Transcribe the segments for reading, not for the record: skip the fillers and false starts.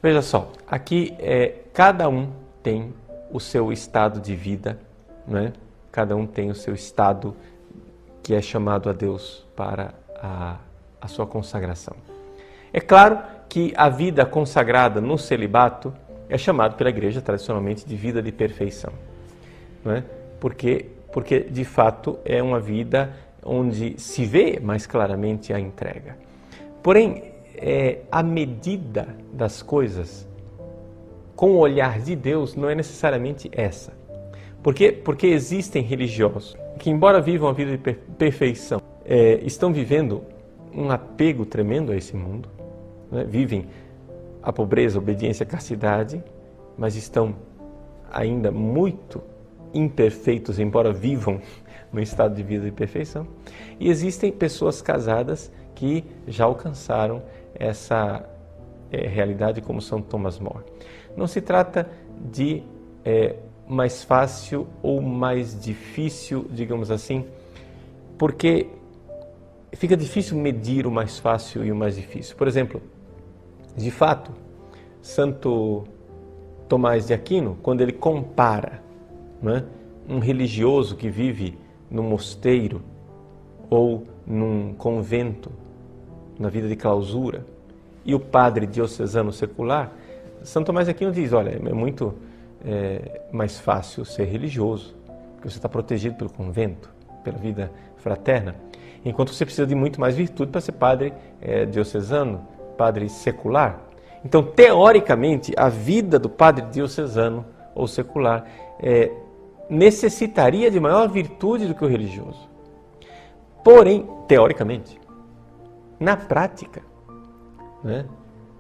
Veja só, aqui cada um tem o seu estado de vida, né? Cada um tem o seu estado que é chamado a Deus para a sua consagração. É claro que a vida consagrada no celibato é chamada pela Igreja tradicionalmente de vida de perfeição, não é? Porque de fato é uma vida onde se vê mais claramente a entrega. Porém, a medida das coisas com o olhar de Deus não é necessariamente essa. Porque existem religiosos que, embora vivam a vida de perfeição, estão vivendo um apego tremendo a esse mundo, né? Vivem a pobreza, a obediência, a castidade, mas estão ainda muito imperfeitos, embora vivam no estado de vida de perfeição. E existem pessoas casadas que já alcançaram essa realidade, como São Thomas More. Não se trata de mais fácil ou mais difícil, digamos assim, porque fica difícil medir o mais fácil e o mais difícil. Por exemplo, de fato, Santo Tomás de Aquino, quando ele compara, né, um religioso que vive num mosteiro ou num convento, na vida de clausura, e o padre diocesano secular, Santo Tomás de Aquino diz, olha, é muito mais fácil ser religioso, porque você está protegido pelo convento, pela vida fraterna, enquanto você precisa de muito mais virtude para ser padre diocesano, padre secular. Então, teoricamente, a vida do padre diocesano ou secular necessitaria de maior virtude do que o religioso. Porém, teoricamente, na prática, né?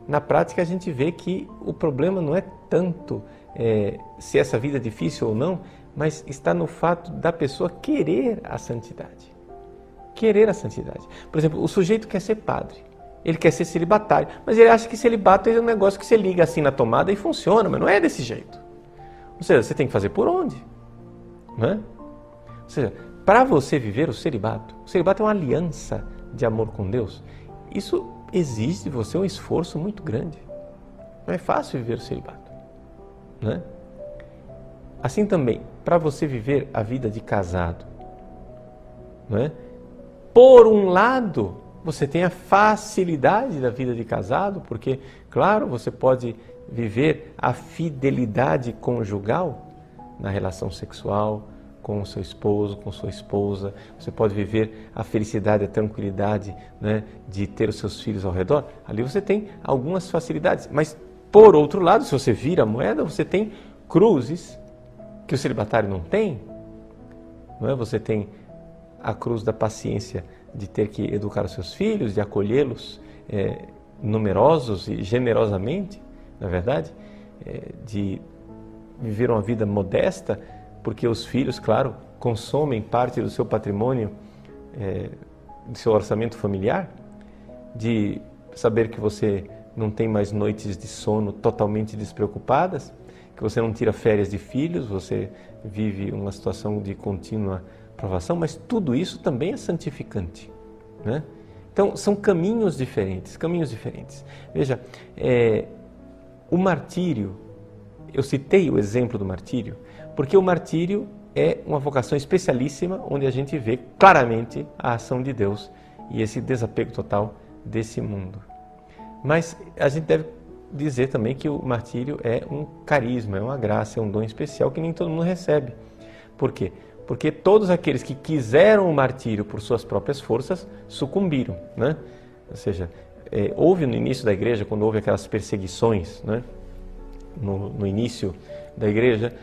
Na prática a gente vê que o problema não é tanto se essa vida é difícil ou não, mas está no fato da pessoa querer a santidade. Querer a santidade. Por exemplo, o sujeito quer ser padre, ele quer ser celibatário, mas ele acha que celibato é um negócio que você liga assim na tomada e funciona, mas não é desse jeito. Ou seja, você tem que fazer por onde? Né? Ou seja, para você viver o celibato é uma aliança de amor com Deus. Isso exige de você um esforço muito grande. Não é fácil viver o celibato, né? Assim também, para você viver a vida de casado, né? Por um lado, você tem a facilidade da vida de casado, porque, claro, você pode viver a fidelidade conjugal na relação sexual, com o seu esposo, com sua esposa. Você pode viver a felicidade, a tranquilidade, né, de ter os seus filhos ao redor. Ali você tem algumas facilidades. Mas, por outro lado, se você vira a moeda, você tem cruzes que o celibatário não tem. Não é? Você tem a cruz da paciência de ter que educar os seus filhos, de acolhê-los numerosos e generosamente, na verdade, de viver uma vida modesta, porque os filhos, claro, consomem parte do seu patrimônio, do seu orçamento familiar, de saber que você não tem mais noites de sono totalmente despreocupadas, que você não tira férias de filhos, você vive uma situação de contínua provação, mas tudo isso também é santificante, né? Então, são caminhos diferentes, Veja, o martírio, eu citei o exemplo do martírio, porque o martírio é uma vocação especialíssima, onde a gente vê claramente a ação de Deus e esse desapego total desse mundo. Mas a gente deve dizer também que o martírio é um carisma, é uma graça, é um dom especial que nem todo mundo recebe. Por quê? Porque todos aqueles que quiseram o martírio por suas próprias forças sucumbiram, né? Ou seja, houve no início da igreja, quando houve aquelas perseguições, né? No início da igreja,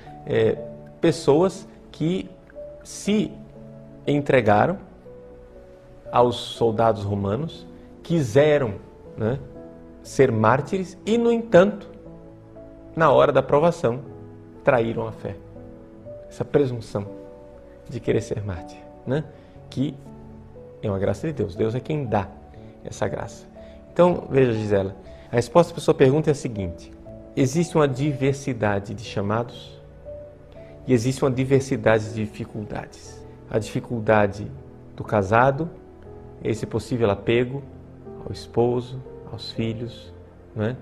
pessoas que se entregaram aos soldados romanos, quiseram, né, ser mártires e, no entanto, na hora da provação, traíram a fé. Essa presunção de querer ser mártir, né? Que é uma graça de Deus. Deus é quem dá essa graça. Então, veja, Gisela, a resposta para a sua pergunta é a seguinte: existe uma diversidade de chamados e existe uma diversidade de dificuldades. A dificuldade do casado, esse possível apego ao esposo, aos filhos, né?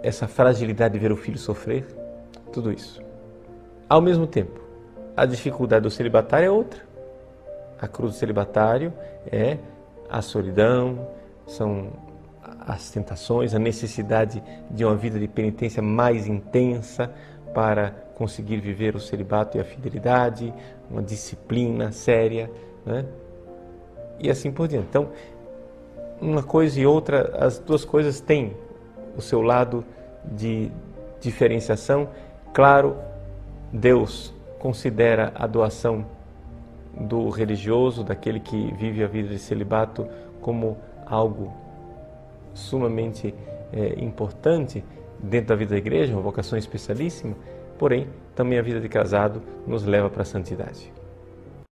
essa fragilidade de ver o filho sofrer, tudo isso. Ao mesmo tempo, a dificuldade do celibatário é outra. A cruz do celibatário é a solidão, são as tentações, a necessidade de uma vida de penitência mais intensa para conseguir viver o celibato e a fidelidade, uma disciplina séria, né? E assim por diante. Então, uma coisa e outra, as duas coisas têm o seu lado de diferenciação. Claro, Deus considera a doação do religioso, daquele que vive a vida de celibato, como algo sumamente importante dentro da vida da igreja, uma vocação especialíssima, porém, também a vida de casado nos leva para a santidade.